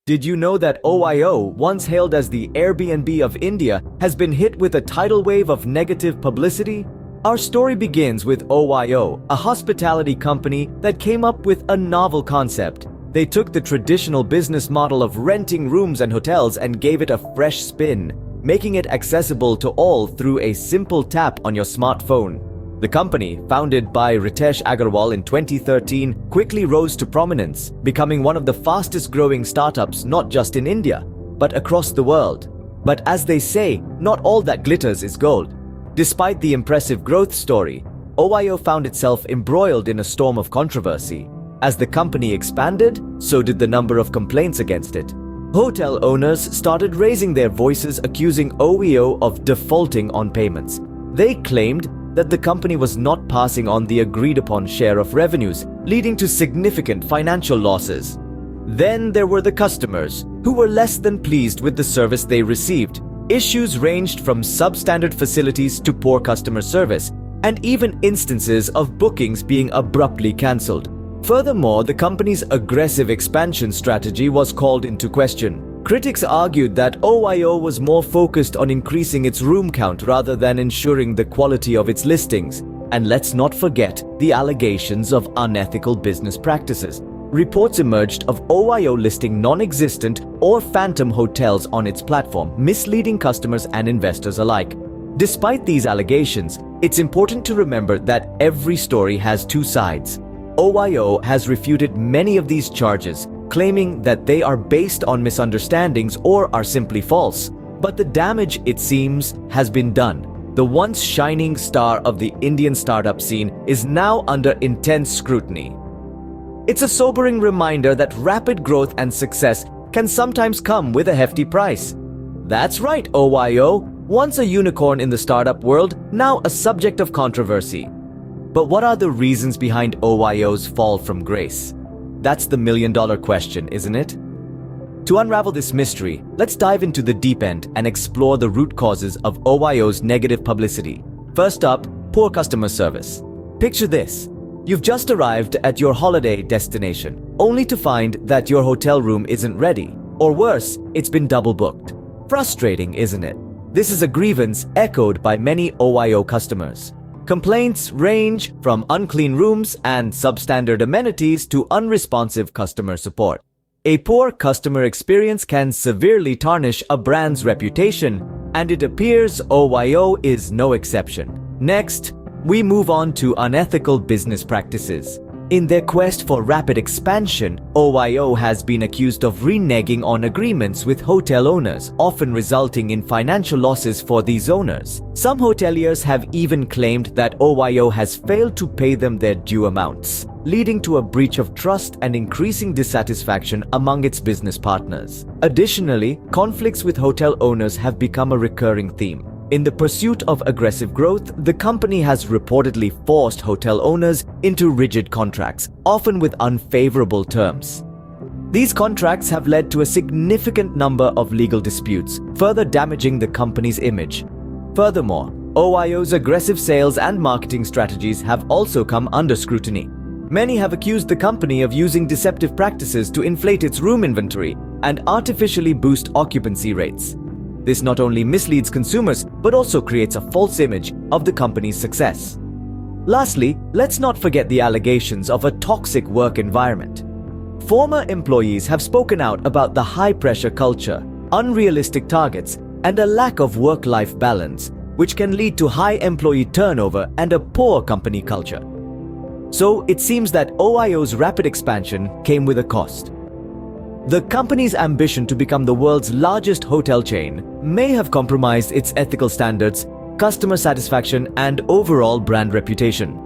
Did you know that OYO, once hailed as the Airbnb of India, has been hit with a tidal wave of negative publicity? Our story begins with OYO, a hospitality company that came up with a novel concept. They took the traditional business model of renting rooms and hotels and gave it a fresh spin, making it accessible to all through a simple tap on your smartphone. The company, founded by Ritesh Agarwal in 2013, quickly rose to prominence, becoming one of the fastest growing startups not just in India, but across the world. But as they say, not all that glitters is gold. Despite the impressive growth story, OYO found itself embroiled in a storm of controversy. As the company expanded, so did the number of complaints against it. Hotel owners started raising their voices accusing OYO of defaulting on payments. They claimed that the company was not passing on the agreed-upon share of revenues, leading to significant financial losses. Then there were the customers, who were less than pleased with the service they received. Issues ranged from substandard facilities to poor customer service, and even instances of bookings being abruptly cancelled. Furthermore, the company's aggressive expansion strategy was called into question. Critics argued that OYO was more focused on increasing its room count rather than ensuring the quality of its listings. And let's not forget the allegations of unethical business practices. Reports emerged of OYO listing non-existent or phantom hotels on its platform, misleading customers and investors alike. Despite these allegations, it's important to remember that every story has two sides. OYO has refuted many of these charges, claiming that they are based on misunderstandings or are simply false. But the damage, it seems, has been done. The once shining star of the Indian startup scene is now under intense scrutiny. It's a sobering reminder that rapid growth and success can sometimes come with a hefty price. That's right, OYO, once a unicorn in the startup world, now a subject of controversy. But what are the reasons behind OYO's fall from grace? That's the million-dollar question, isn't it? To unravel this mystery, let's dive into the deep end and explore the root causes of OYO's negative publicity. First up, poor customer service. Picture this. You've just arrived at your holiday destination, only to find that your hotel room isn't ready. Or worse, it's been double booked. Frustrating, isn't it? This is a grievance echoed by many OYO customers. Complaints range from unclean rooms and substandard amenities to unresponsive customer support. A poor customer experience can severely tarnish a brand's reputation, and it appears OYO is no exception. Next, we move on to unethical business practices. In their quest for rapid expansion, OYO has been accused of reneging on agreements with hotel owners, often resulting in financial losses for these owners. Some hoteliers have even claimed that OYO has failed to pay them their due amounts, leading to a breach of trust and increasing dissatisfaction among its business partners. Additionally, conflicts with hotel owners have become a recurring theme. In the pursuit of aggressive growth, the company has reportedly forced hotel owners into rigid contracts, often with unfavorable terms. These contracts have led to a significant number of legal disputes, further damaging the company's image. Furthermore, OYO's aggressive sales and marketing strategies have also come under scrutiny. Many have accused the company of using deceptive practices to inflate its room inventory and artificially boost occupancy rates. This not only misleads consumers, but also creates a false image of the company's success. Lastly, let's not forget the allegations of a toxic work environment. Former employees have spoken out about the high-pressure culture, unrealistic targets, and a lack of work-life balance, which can lead to high employee turnover and a poor company culture. So it seems that OYO's rapid expansion came with a cost. The company's ambition to become the world's largest hotel chain may have compromised its ethical standards, customer satisfaction, and overall brand reputation.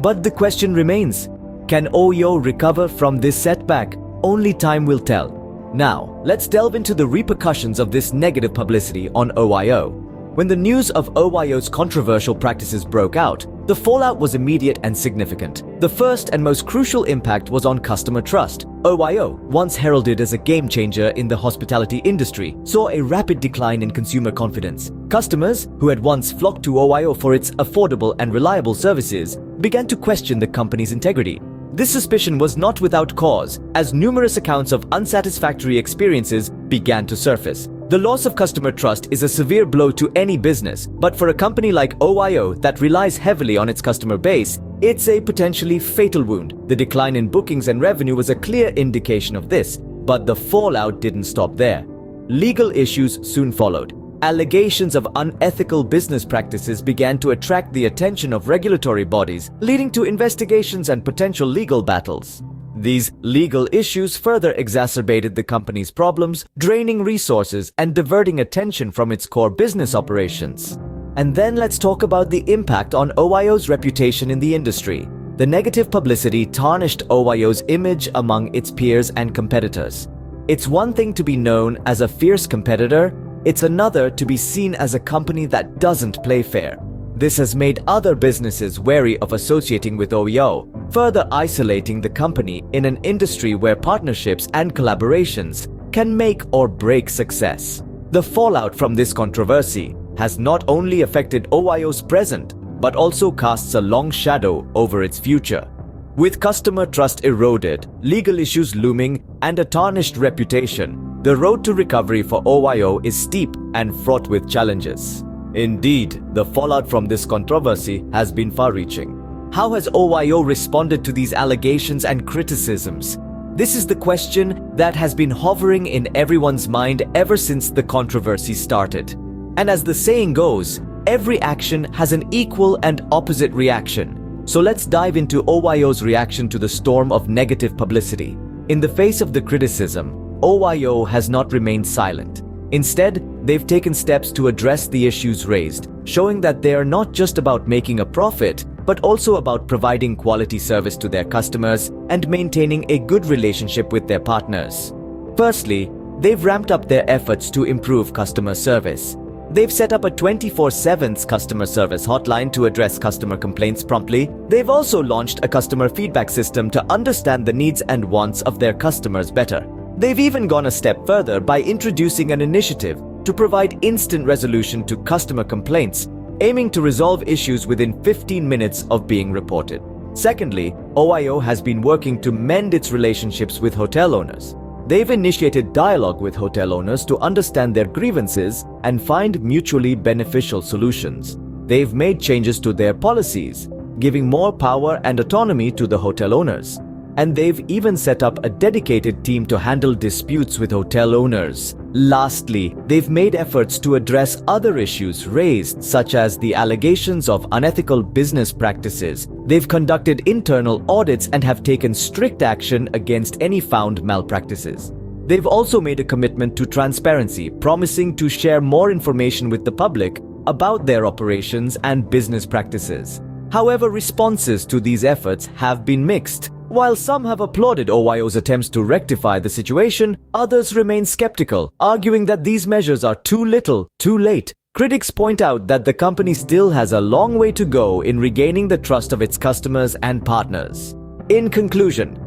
But the question remains, can OYO recover from this setback? Only time will tell. Now, let's delve into the repercussions of this negative publicity on OYO. When the news of OYO's controversial practices broke out, the fallout was immediate and significant. The first and most crucial impact was on customer trust. OYO, once heralded as a game-changer in the hospitality industry, saw a rapid decline in consumer confidence. Customers, who had once flocked to OYO for its affordable and reliable services, began to question the company's integrity. This suspicion was not without cause, as numerous accounts of unsatisfactory experiences began to surface. The loss of customer trust is a severe blow to any business, but for a company like OYO that relies heavily on its customer base, it's a potentially fatal wound. The decline in bookings and revenue was a clear indication of this, but the fallout didn't stop there. Legal issues soon followed. Allegations of unethical business practices began to attract the attention of regulatory bodies, leading to investigations and potential legal battles. These legal issues further exacerbated the company's problems, draining resources and diverting attention from its core business operations. And then let's talk about the impact on OYO's reputation in the industry. The negative publicity tarnished OYO's image among its peers and competitors. It's one thing to be known as a fierce competitor, it's another to be seen as a company that doesn't play fair. This has made other businesses wary of associating with OYO, further isolating the company in an industry where partnerships and collaborations can make or break success. The fallout from this controversy has not only affected OYO's present, but also casts a long shadow over its future. With customer trust eroded, legal issues looming, and a tarnished reputation, the road to recovery for OYO is steep and fraught with challenges. Indeed, the fallout from this controversy has been far-reaching. How has OYO responded to these allegations and criticisms? This is the question that has been hovering in everyone's mind ever since the controversy started. And as the saying goes, every action has an equal and opposite reaction. So let's dive into OYO's reaction to the storm of negative publicity. In the face of the criticism, OYO has not remained silent. Instead, they've taken steps to address the issues raised, showing that they are not just about making a profit, but also about providing quality service to their customers and maintaining a good relationship with their partners. Firstly, they've ramped up their efforts to improve customer service. They've set up a 24/7 customer service hotline to address customer complaints promptly. They've also launched a customer feedback system to understand the needs and wants of their customers better. They've even gone a step further by introducing an initiative to provide instant resolution to customer complaints, aiming to resolve issues within 15 minutes of being reported. Secondly, OYO has been working to mend its relationships with hotel owners. They've initiated dialogue with hotel owners to understand their grievances and find mutually beneficial solutions. They've made changes to their policies, giving more power and autonomy to the hotel owners. And they've even set up a dedicated team to handle disputes with hotel owners. Lastly, they've made efforts to address other issues raised, such as the allegations of unethical business practices. They've conducted internal audits and have taken strict action against any found malpractices. They've also made a commitment to transparency, promising to share more information with the public about their operations and business practices. However, responses to these efforts have been mixed. While some have applauded OYO's attempts to rectify the situation, others remain skeptical, arguing that these measures are too little, too late. Critics point out that the company still has a long way to go in regaining the trust of its customers and partners. In conclusion,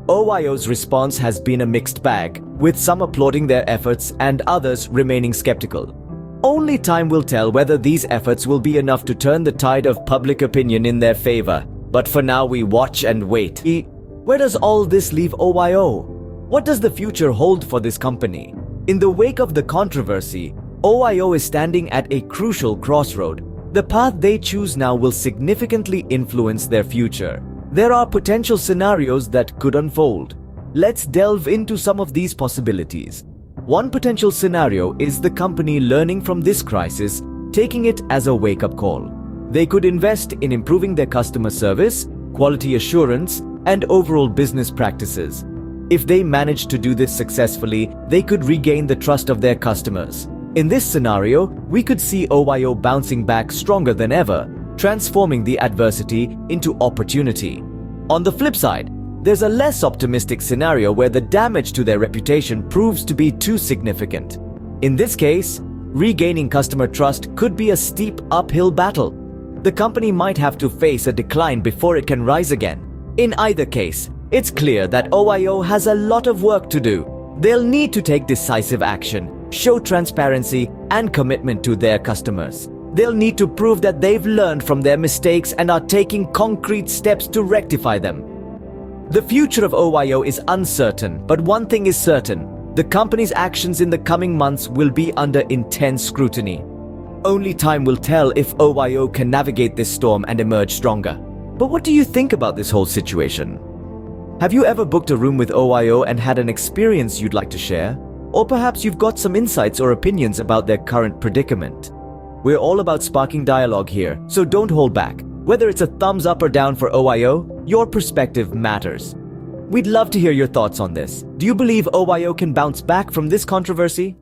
OYO's response has been a mixed bag, with some applauding their efforts and others remaining skeptical. Only time will tell whether these efforts will be enough to turn the tide of public opinion in their favor. But for now, we watch and wait. Where does all this leave OYO? What does the future hold for this company? In the wake of the controversy, OYO is standing at a crucial crossroad. The path they choose now will significantly influence their future. There are potential scenarios that could unfold. Let's delve into some of these possibilities. One potential scenario is the company learning from this crisis, taking it as a wake-up call. They could invest in improving their customer service, quality assurance, and overall business practices. If they manage to do this successfully, they could regain the trust of their customers. In this scenario, we could see OYO bouncing back stronger than ever, transforming the adversity into opportunity. On the flip side, there's a less optimistic scenario where the damage to their reputation proves to be too significant. In this case, regaining customer trust could be a steep uphill battle. The company might have to face a decline before it can rise again. In either case, it's clear that OYO has a lot of work to do. They'll need to take decisive action, show transparency and commitment to their customers. They'll need to prove that they've learned from their mistakes and are taking concrete steps to rectify them. The future of OYO is uncertain, but one thing is certain: the company's actions in the coming months will be under intense scrutiny. Only time will tell if OYO can navigate this storm and emerge stronger. But what do you think about this whole situation? Have you ever booked a room with OYO and had an experience you'd like to share? Or perhaps you've got some insights or opinions about their current predicament. We're all about sparking dialogue here, so don't hold back. Whether it's a thumbs up or down for OYO, your perspective matters. We'd love to hear your thoughts on this. Do you believe OYO can bounce back from this controversy?